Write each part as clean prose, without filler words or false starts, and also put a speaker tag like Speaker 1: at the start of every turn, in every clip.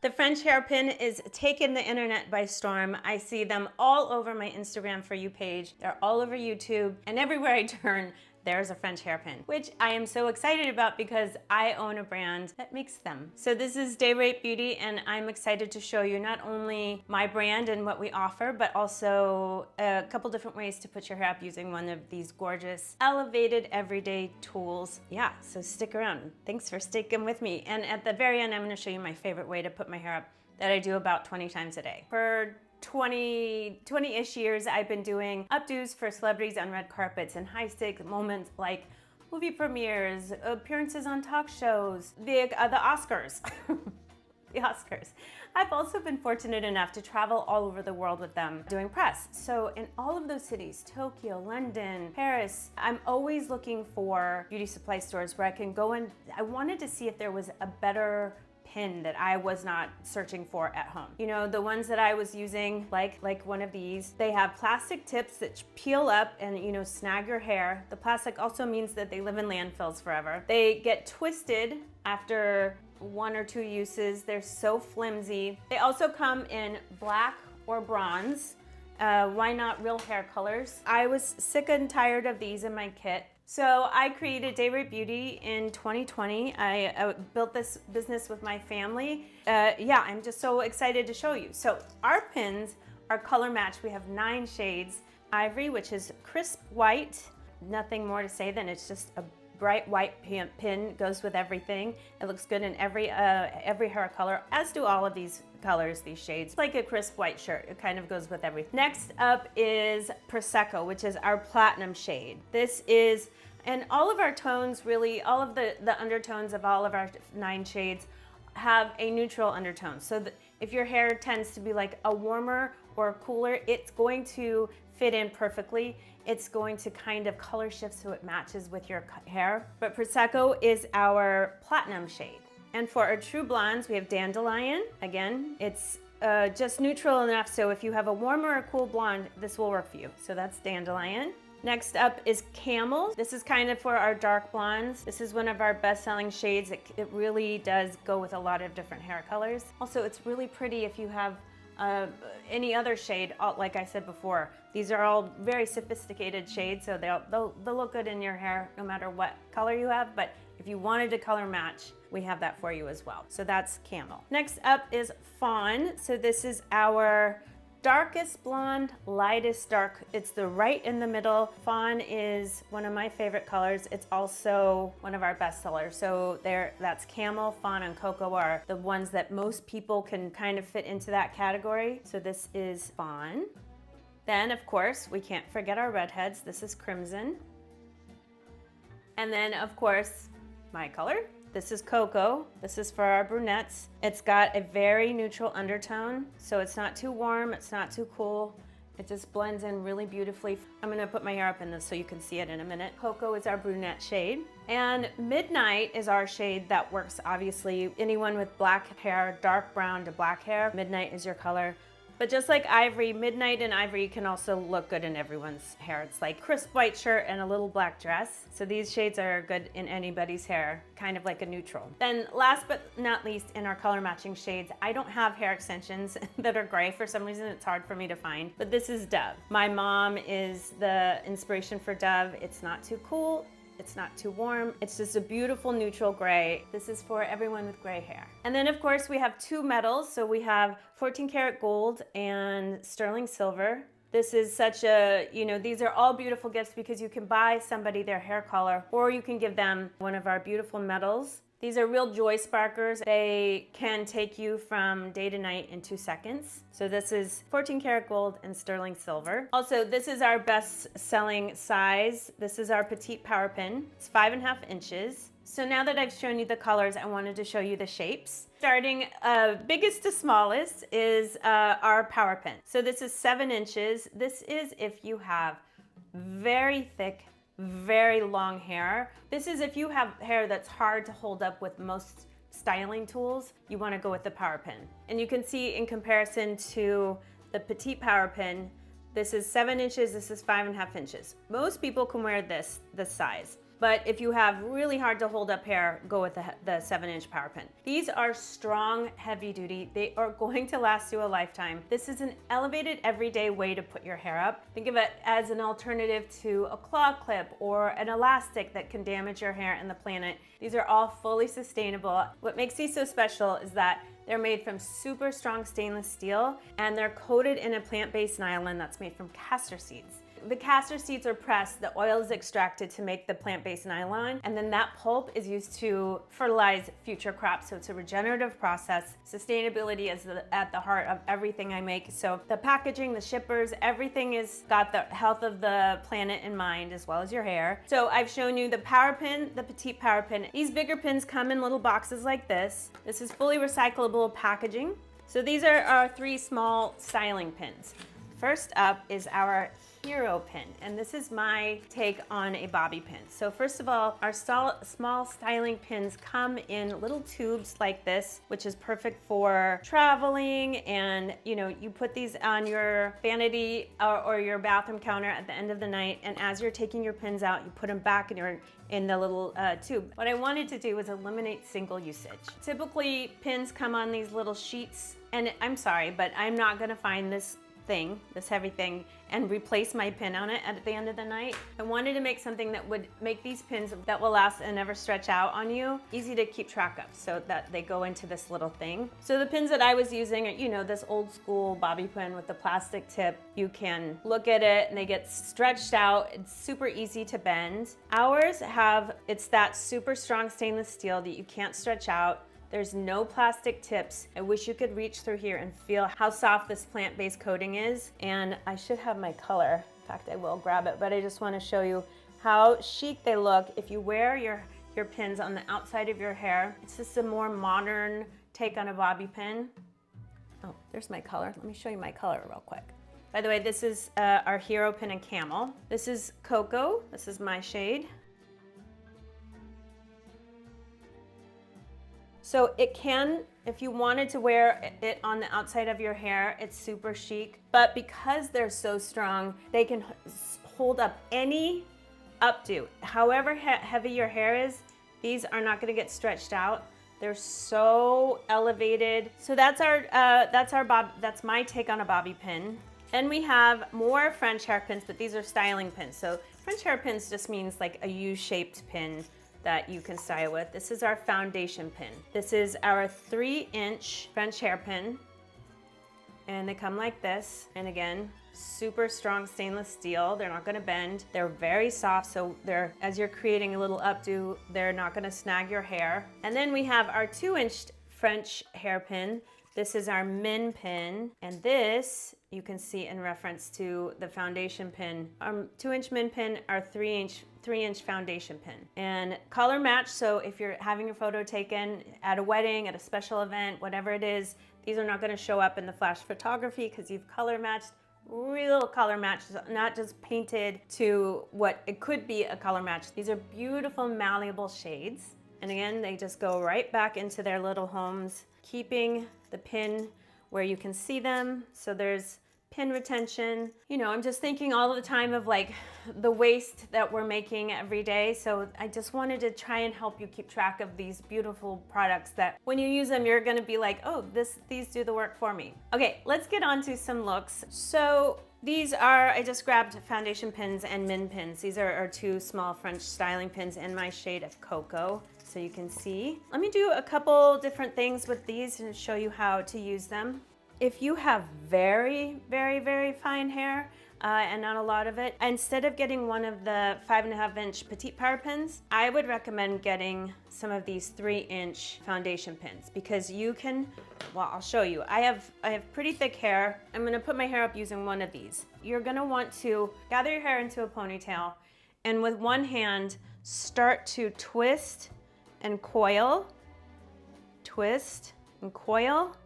Speaker 1: The French hairpin is taking the internet by storm. I see them all over my Instagram For You page. They're all over YouTube, and everywhere I turn, there's a French hairpin, which I am so excited about because I own a brand that makes them. So this is Day Rate Beauty, and I'm excited to show you not only my brand and what we offer, but also a couple different ways to put your hair up using one of these gorgeous, elevated, everyday tools. Yeah, so stick around. Thanks for sticking with me. And at the very end, I'm gonna show you my favorite way to put my hair up that I do about 20 times a day. For 20-ish years, I've been doing updos for celebrities on red carpets and high-stakes moments like movie premieres, appearances on talk shows, the Oscars. The Oscars. I've also been fortunate enough to travel all over the world with them doing press. So in all of those cities, Tokyo, London, Paris, I'm always looking for beauty supply stores where I can go in. I wanted to see if there was a better pin that I was not searching for at home. You know, the ones that I was using, like one of these, they have plastic tips that peel up and, you know, snag your hair. The plastic also means that they live in landfills forever. They get twisted after 1 or 2 uses. They're so flimsy. They also come in black or bronze. Why not real hair colors? I was sick and tired of these in my kit. So I created Day Rate Beauty in 2020. I built this business with my family. Yeah, I'm just so excited to show you. So our pins are color matched. We have 9 shades. Ivory, which is crisp white. Nothing more to say than it's just a bright white pin, goes with everything. It looks good in every hair color, as do all of these colors, these shades. It's like a crisp white shirt. It kind of goes with everything. Next up is Prosecco, which is our platinum shade. This is, and all of our tones, really, all of the undertones of all of our 9 shades have a neutral undertone. So if your hair tends to be like a warmer or a cooler, it's going to fit in perfectly. It's going to kind of color shift so it matches with your hair. But Prosecco is our platinum shade. And for our true blondes, we have Dandelion. Again, it's just neutral enough, so if you have a warm or a cool blonde, this will work for you. So that's Dandelion. Next up is Camel. This is kind of for our dark blondes. This is one of our best-selling shades. It really does go with a lot of different hair colors. Also, it's really pretty if you have any other shade, like I said before. These are all very sophisticated shades, so they'll look good in your hair no matter what color you have, but if you wanted to color match, we have that for you as well. So that's Camel. Next up is Fawn. So this is our darkest blonde, lightest dark. It's the right in the middle. Fawn is one of my favorite colors. It's also one of our best sellers. So that's Camel, Fawn, and Cocoa are the ones that most people can kind of fit into that category. So this is Fawn. Then, of course, we can't forget our redheads. This is Crimson. And then, of course, my color. This is Cocoa. This is for our brunettes. It's got a very neutral undertone, so it's not too warm, it's not too cool. It just blends in really beautifully. I'm gonna put my hair up in this so you can see it in a minute. Cocoa is our brunette shade. And Midnight is our shade that works, obviously. Anyone with black hair, dark brown to black hair, Midnight is your color. But just like Ivory, Midnight and Ivory can also look good in everyone's hair. It's like crisp white shirt and a little black dress. So these shades are good in anybody's hair, kind of like a neutral. Then last but not least, in our color matching shades, I don't have hair extensions that are gray. For some reason, it's hard for me to find, but this is Dove. My mom is the inspiration for Dove. It's not too cool. It's not too warm. It's just a beautiful neutral gray. This is for everyone with gray hair. And then of course we have 2 metals. So we have 14 karat gold and sterling silver. This is such a, you know, these are all beautiful gifts because you can buy somebody their hair color or you can give them one of our beautiful metals. These are real joy sparkers. They can take you from day to night in 2 seconds. So this is 14 karat gold and sterling silver. Also, this is our best selling size. This is our petite power pin. It's 5.5 inches. So now that I've shown you the colors, I wanted to show you the shapes. Starting biggest to smallest is our power pin. So this is 7 inches. This is if you have very thick, very long hair. This is if you have hair that's hard to hold up with most styling tools, you want to go with the power pin. And you can see in comparison to the petite power pin, this is 7 inches, this is 5.5 inches. Most people can wear this size. But if you have really hard to hold up hair, go with the 7-inch power pin. These are strong, heavy duty. They are going to last you a lifetime. This is an elevated everyday way to put your hair up. Think of it as an alternative to a claw clip or an elastic that can damage your hair and the planet. These are all fully sustainable. What makes these so special is that they're made from super strong stainless steel, and they're coated in a plant-based nylon that's made from castor seeds. The castor seeds are pressed, the oil is extracted to make the plant-based nylon, and then that pulp is used to fertilize future crops. So it's a regenerative process. Sustainability is at the heart of everything I make. So the packaging, the shippers, everything is got the health of the planet in mind, as well as your hair. So I've shown you the power pin, the petite power pin. These bigger pins come in little boxes like this. This is fully recyclable packaging. So these are our 3 small styling pins. First up is our Hero pin, and this is my take on a bobby pin. So first of all, our small styling pins come in little tubes like this, which is perfect for traveling, and you put these on your vanity or your bathroom counter at the end of the night, and as you're taking your pins out, you put them back in the little tube. What I wanted to do was eliminate single usage. Typically, pins come on these little sheets, and I'm sorry, but I'm not gonna find this heavy thing, and replace my pin on it at the end of the night. I wanted to make something that would make these pins that will last and never stretch out on you, easy to keep track of, so that they go into this little thing. So the pins that I was using are, this old school bobby pin with the plastic tip. You can look at it and they get stretched out. It's super easy to bend. Ours it's that super strong stainless steel that you can't stretch out. There's no plastic tips. I wish you could reach through here and feel how soft this plant-based coating is. And I should have my color. In fact, I will grab it, but I just want to show you how chic they look if you wear your pins on the outside of your hair. It's just a more modern take on a bobby pin. Oh, there's my color. Let me show you my color real quick. By the way, this is our Hero pin in camel. This is Cocoa. This is my shade. So it can, if you wanted to wear it on the outside of your hair, it's super chic. But because they're so strong, they can hold up any updo. However heavy your hair is, these are not gonna get stretched out. They're so elevated. So that's my take on a bobby pin. Then we have more French hairpins, but these are styling pins. So French hairpins just means like a U-shaped pin that you can style with. This is our foundation pin. This is our 3-inch French hairpin, and they come like this. And again, super strong stainless steel. They're not gonna bend. They're very soft, so as you're creating a little updo, they're not gonna snag your hair. And then we have our 2-inch French hairpin. This is our min pin, and this you can see in reference to the foundation pin. Our 2-inch min pin, our 3-inch foundation pin. And color match, so if you're having your photo taken at a wedding, at a special event, whatever it is, these are not gonna show up in the flash photography because you've color matched, real color match, not just painted to what it could be a color match. These are beautiful, malleable shades. And again, they just go right back into their little homes, keeping the pin where you can see them. So there's pin retention. I'm just thinking all the time of like the waste that we're making every day. So I just wanted to try and help you keep track of these beautiful products that when you use them, you're gonna be like, oh, these do the work for me. Okay, let's get on to some looks. So these are, I just grabbed foundation pins and min pins. These are our 2 small French styling pins in my shade of Cocoa, so you can see. Let me do a couple different things with these and show you how to use them. If you have very, very, very fine hair, and not a lot of it, instead of getting one of the 5.5-inch petite power pins, I would recommend getting some of these 3-inch foundation pins, because you can, well, I'll show you. I have pretty thick hair. I'm gonna put my hair up using one of these. You're gonna want to gather your hair into a ponytail, and with one hand, start to twist and coil, twist and coil,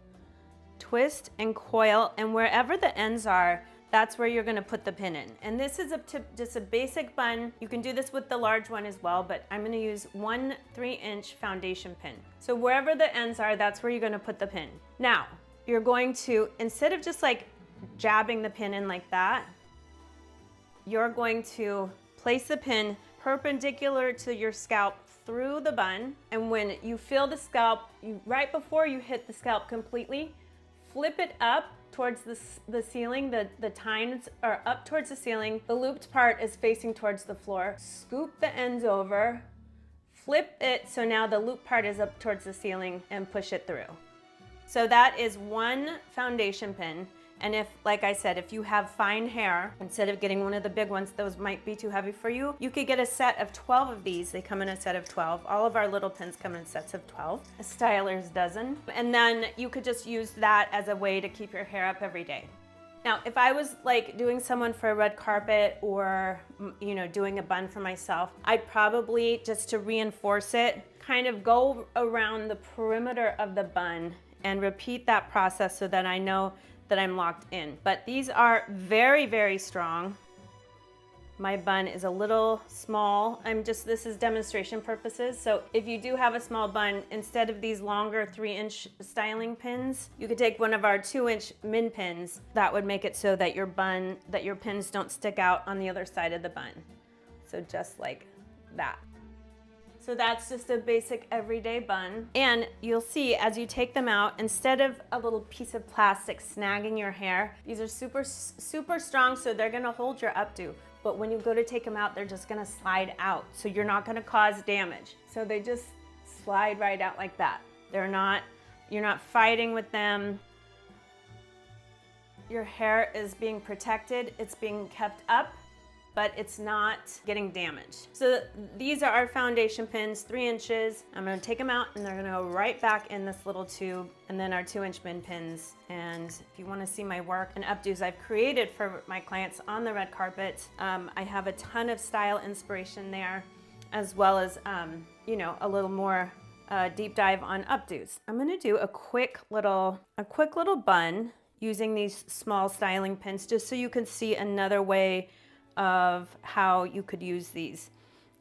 Speaker 1: twist and coil, and wherever the ends are, that's where you're gonna put the pin in. And this is just a basic bun. You can do this with the large one as well, but I'm gonna use one 3-inch foundation pin. So wherever the ends are, that's where you're gonna put the pin. Now, you're going to, instead of just like jabbing the pin in like that, you're going to place the pin perpendicular to your scalp through the bun. And when you feel the scalp, right before you hit the scalp completely, flip it up towards the ceiling. The tines are up towards the ceiling. The looped part is facing towards the floor. Scoop the ends over, flip it so now the loop part is up towards the ceiling, and push it through. So that is one foundation pin. And if, like I said, if you have fine hair, instead of getting one of the big ones, those might be too heavy for you, you could get a set of 12 of these. They come in a set of 12. All of our little pins come in sets of 12, a styler's dozen. And then you could just use that as a way to keep your hair up every day. Now, if I was like doing someone for a red carpet or, you know, doing a bun for myself, I'd probably, just to reinforce it, kind of go around the perimeter of the bun and repeat that process so that I know that I'm locked in. But these are very, very strong. My bun is a little small. This is demonstration purposes. So if you do have a small bun, instead of these longer 3-inch styling pins, you could take one of our 2-inch min pins. That would make it so that your pins don't stick out on the other side of the bun. So just like that. So that's just a basic everyday bun. And you'll see as you take them out, instead of a little piece of plastic snagging your hair, these are super, super strong, so they're gonna hold your updo. But when you go to take them out, they're just gonna slide out. So you're not gonna cause damage. So they just slide right out like that. You're not fighting with them. Your hair is being protected, it's being kept up, but it's not getting damaged. So these are our foundation pins, 3 inches. I'm gonna take them out and they're gonna go right back in this little tube, and then our 2-inch min pins. And if you wanna see my work and updos I've created for my clients on the red carpet, I have a ton of style inspiration there, as well as you know, a little more deep dive on updos. I'm gonna do a quick little bun using these small styling pins, just so you can see another way of how you could use these.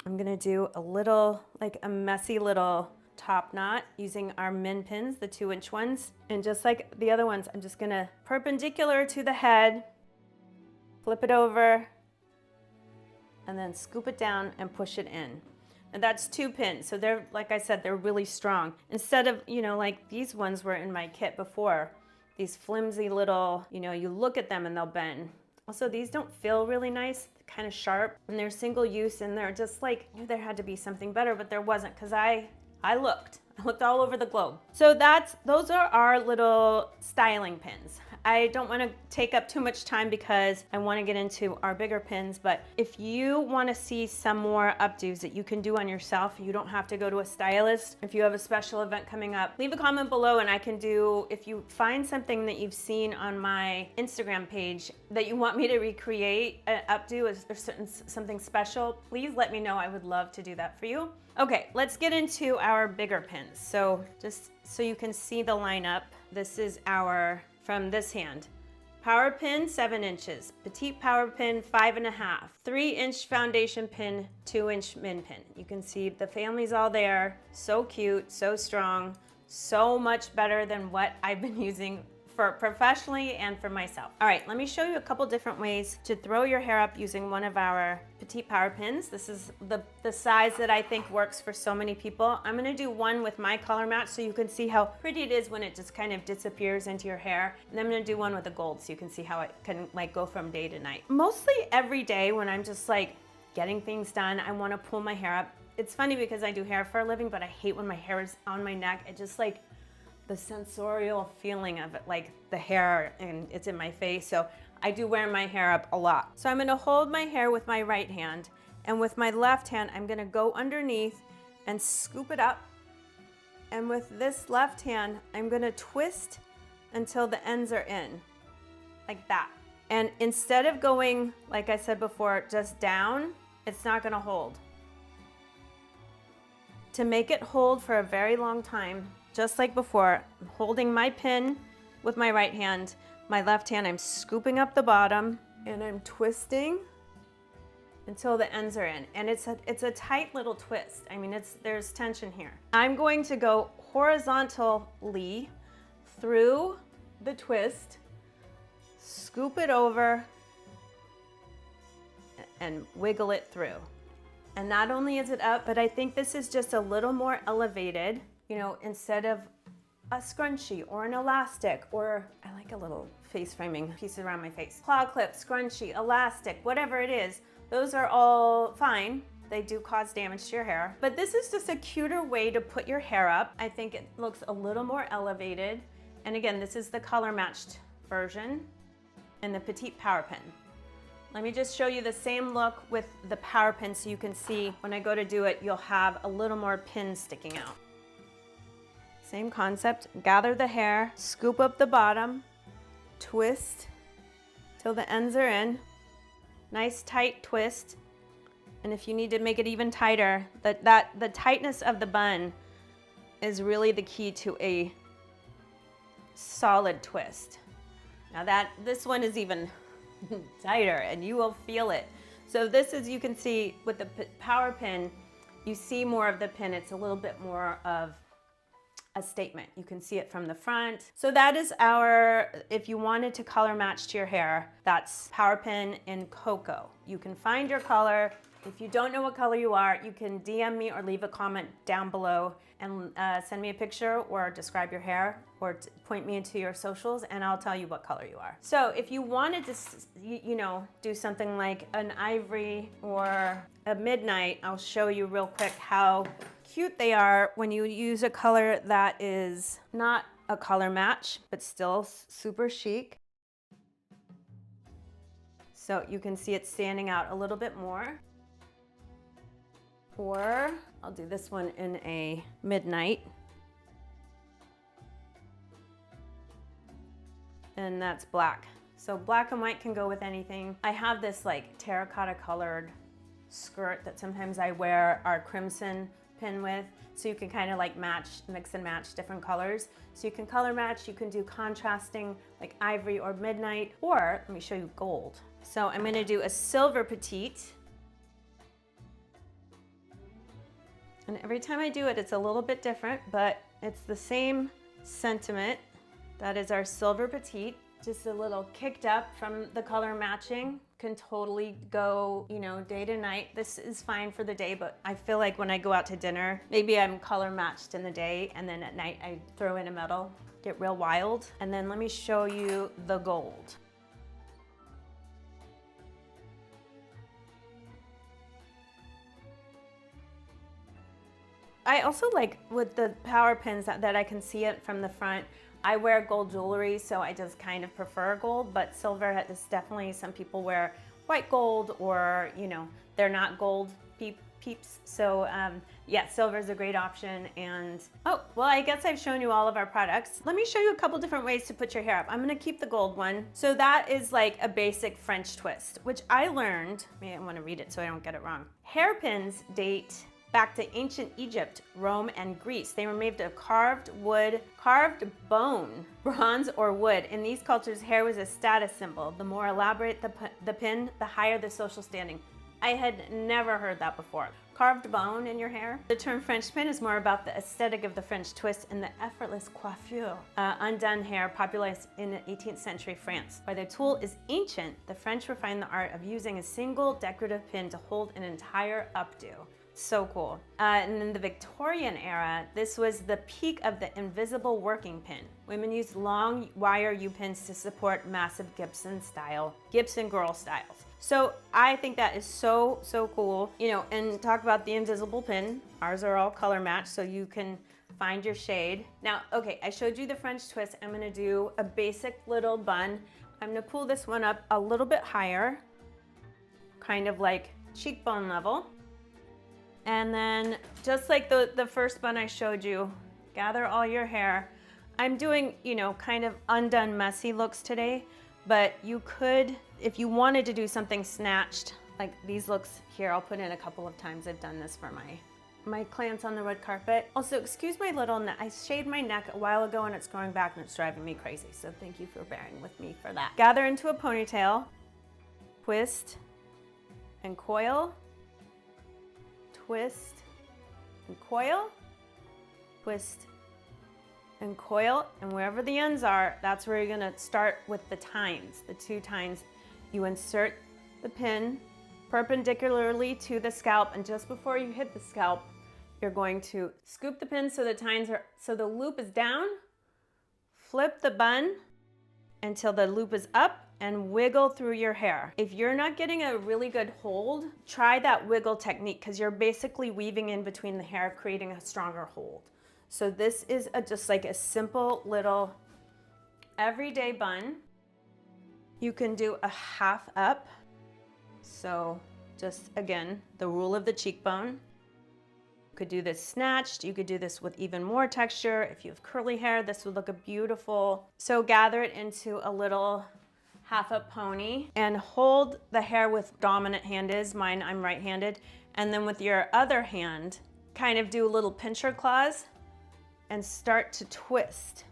Speaker 1: I'm gonna do a little, like a messy little top knot using our min pins, the 2-inch ones. And just like the other ones, I'm just gonna perpendicular to the head, flip it over, and then scoop it down and push it in. And that's 2 pins. So they're, like I said, they're really strong. Instead of, you know, like these ones were in my kit before, these flimsy little, you know, you look at them and they'll bend. Also, these don't feel really nice, kind of sharp, and they're single use, and they're just like, I knew there had to be something better, but there wasn't, because I looked all over the globe. So those are our little styling pins. I don't want to take up too much time because I want to get into our bigger pins, but if you want to see some more updos that you can do on yourself, you don't have to go to a stylist. If you have a special event coming up, leave a comment below and I can do, if you find something that you've seen on my Instagram page that you want me to recreate an updo or something special, please let me know. I would love to do that for you. Okay, let's get into our bigger pins. So just so you can see the lineup, this is our, from this hand, power pin 7 inches, petite power pin 5.5, 3-inch foundation pin, 2-inch min pin. You can see the family's all there, so cute, so strong, so much better than what I've been using for professionally and for myself. All right, let me show you a couple different ways to throw your hair up using one of our petite power pins. This is the size that I think works for so many people. I'm gonna do one with my color match so you can see how pretty it is when it just kind of disappears into your hair. And then I'm gonna do one with the gold so you can see how it can like go from day to night. Mostly every day when I'm just like getting things done, I wanna pull my hair up. It's funny because I do hair for a living, but I hate when my hair is on my neck. It just like, the sensorial feeling of it, like the hair and it's in my face. So I do wear my hair up a lot. So I'm gonna hold my hair with my right hand, and with my left hand, I'm gonna go underneath and scoop it up. And with this left hand, I'm gonna twist until the ends are in, like that. And instead of going, like I said before, just down, it's not gonna hold. To make it hold for a very long time, just like before, I'm holding my pin with my right hand. My left hand, I'm scooping up the bottom and I'm twisting until the ends are in. And it's a tight little twist. I mean, there's tension here. I'm going to go horizontally through the twist, scoop it over, and wiggle it through. And not only is it up, but I think this is just a little more elevated, you know, instead of a scrunchie or an elastic, or I like a little face framing piece around my face. Claw clip, scrunchie, elastic, whatever it is, those are all fine. They do cause damage to your hair, but this is just a cuter way to put your hair up. I think it looks a little more elevated. And again, this is the color matched version and the petite power pin. Let me just show you the same look with the power pin so you can see when I go to do it, you'll have a little more pins sticking out. Same concept, gather the hair, scoop up the bottom, twist till the ends are in. Nice tight twist. And if you need to make it even tighter, the tightness of the bun is really the key to a solid twist. Now this one is even tighter and you will feel it. So this is, you can see with the power pin, you see more of the pin. It's a little bit more of a statement. You can see it from the front. So that is our, if you wanted to color match to your hair, that's power pin in cocoa. You can find your color. If you don't know what color you are, you can DM me or leave a comment down below and send me a picture or describe your hair or point me into your socials and I'll tell you what color you are. So if you wanted to, you know, do something like an ivory or a midnight, I'll show you real quick how cute they are when you use a color that is not a color match, but still super chic. So you can see it standing out a little bit more. Or I'll do this one in a midnight. And that's black. So black and white can go with anything. I have this like terracotta colored skirt that sometimes I wear our crimson pin with. So you can kind of like mix and match different colors. So you can color match, you can do contrasting like ivory or midnight, or let me show you gold. So I'm gonna do a silver petite. And every time I do it, it's a little bit different, but it's the same sentiment. That is our silver petite, just a little kicked up from the color matching. Can totally go, you know, day to night. This is fine for the day, but I feel like when I go out to dinner, maybe I'm color matched in the day and then at night I throw in a metal, get real wild. And then let me show you the gold. I also like with the power pins that I can see it from the front. I wear gold jewelry, so I just kind of prefer gold, but silver is definitely, some people wear white gold or, you know, they're not gold peeps. So yeah, silver is a great option. And oh, well, I guess I've shown you all of our products. Let me show you a couple different ways to put your hair up. I'm gonna keep the gold one. So that is like a basic French twist, which I learned, maybe I wanna read it so I don't get it wrong. Hairpins date back to ancient Egypt, Rome, and Greece. They were made of carved wood, carved bone, bronze, or wood. In these cultures, hair was a status symbol. The more elaborate the pin, the higher the social standing. I had never heard that before. Carved bone in your hair? The term French pin is more about the aesthetic of the French twist and the effortless coiffure. Undone hair, popularized in 18th century France. While the tool is ancient, the French refined the art of using a single decorative pin to hold an entire updo. So cool. And in the Victorian era, this was the peak of the invisible working pin. Women used long wire U-pins to support massive Gibson girl styles. So I think that is so, so cool. You know, and talk about the invisible pin. Ours are all color matched, so you can find your shade. Now, okay, I showed you the French twist. I'm gonna do a basic little bun. I'm gonna pull this one up a little bit higher, kind of like cheekbone level. And then just like the first bun I showed you, gather all your hair. I'm doing, you know, kind of undone messy looks today, but you could, if you wanted to do something snatched, like these looks here, I'll put in a couple of times. I've done this for my clients on the red carpet. Also, excuse my little neck. I shaved my neck a while ago and it's growing back and it's driving me crazy. So thank you for bearing with me for that. Gather into a ponytail, twist and coil. Twist and coil, twist and coil, and wherever the ends are, that's where you're gonna start with the tines, the 2 tines. You insert the pin perpendicularly to the scalp, and just before you hit the scalp, you're going to scoop the pins so the loop is down, flip the bun until the loop is up, and wiggle through your hair. If you're not getting a really good hold, try that wiggle technique, because you're basically weaving in between the hair, creating a stronger hold. So this is just like a simple little everyday bun. You can do a half up. So just again, the rule of the cheekbone. You could do this snatched. You could do this with even more texture. If you have curly hair, this would look beautiful. So gather it into a little half up pony and hold the hair with dominant hand is. Mine, I'm right-handed. And then with your other hand, kind of do a little pincher claws and start to twist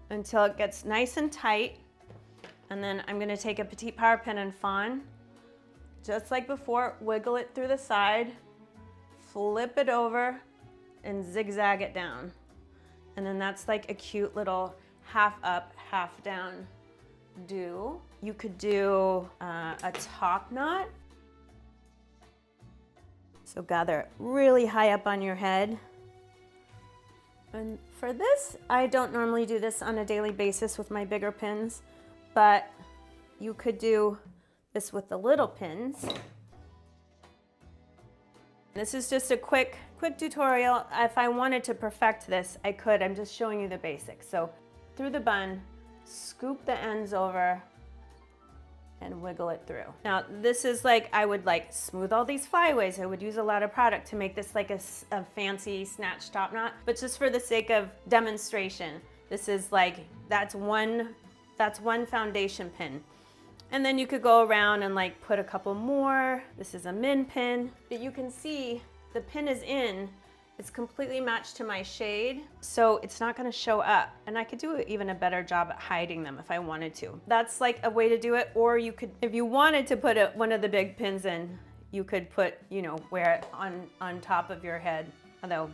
Speaker 1: until it gets nice and tight. And then I'm gonna take a petite power pin and fawn. Just like before, wiggle it through the side, flip it over, and zigzag it down. And then that's like a cute little half up, half down do. You could do a top knot. So gather it really high up on your head. And for this, I don't normally do this on a daily basis with my bigger pins, but you could do this with the little pins. This is just a quick tutorial. If I wanted to perfect this, I could. I'm just showing you the basics. So through the bun, scoop the ends over and wiggle it through. Now this is like, I would like smooth all these flyaways. I would use a lot of product to make this like a fancy snatch top knot, but just for the sake of demonstration, this is like, that's one foundation pin. And then you could go around and like put a couple more. This is a min pin, but you can see the pin is in. It's completely matched to my shade, so it's not gonna show up. And I could do even a better job at hiding them if I wanted to. That's like a way to do it. Or you could, if you wanted to put one of the big pins in, you could put, wear it on top of your head. Although,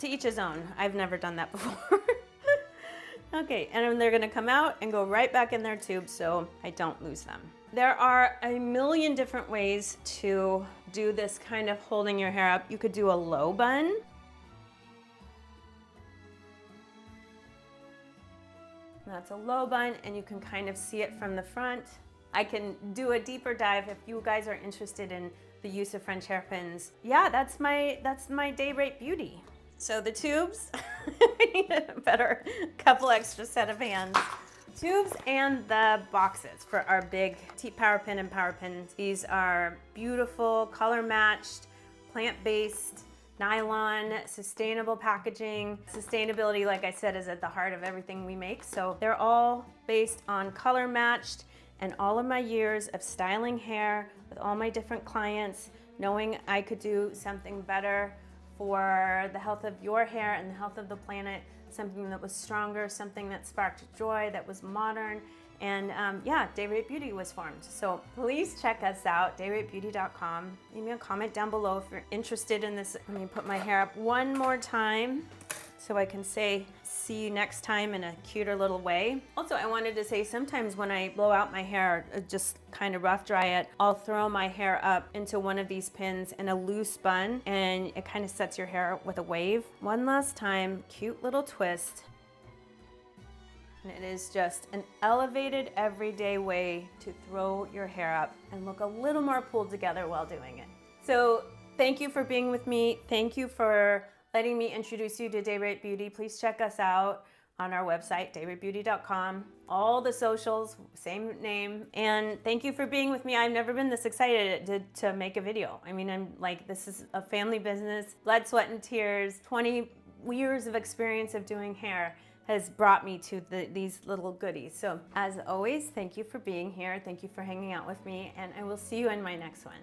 Speaker 1: to each his own. I've never done that before. Okay, and then they're gonna come out and go right back in their tube so I don't lose them. There are a million different ways to do this kind of holding your hair up. You could do a low bun. That's a low bun, and you can kind of see it from the front. I can do a deeper dive if you guys are interested in the use of French hairpins. Yeah, that's my day rate beauty. So the tubes, I need a better couple extra set of hands. Tubes and the boxes for our big power pin and power pins. These are beautiful, color matched, plant-based, nylon, sustainable packaging. Sustainability, like I said, is at the heart of everything we make. So they're all based on color matched, and all of my years of styling hair with all my different clients, knowing I could do something better for the health of your hair and the health of the planet, something that was stronger, something that sparked joy, that was modern, and yeah, Day Rate Beauty was formed. So please check us out, dayratebeauty.com. Leave me a comment down below if you're interested in this. Let me put my hair up one more time so I can say see you next time in a cuter little way. Also, I wanted to say sometimes when I blow out my hair, just kind of rough dry it, I'll throw my hair up into one of these pins in a loose bun, and it kind of sets your hair with a wave. One last time, cute little twist. And it is just an elevated everyday way to throw your hair up and look a little more pulled together while doing it. So thank you for being with me. Thank you for letting me introduce you to Day Rate Beauty. Please check us out on our website, dayratebeauty.com. All the socials, same name. And thank you for being with me. I've never been this excited to make a video. I mean, I'm like, this is a family business. Blood, sweat, and tears. 20 years of experience of doing hair has brought me to these little goodies. So as always, thank you for being here. Thank you for hanging out with me, and I will see you in my next one.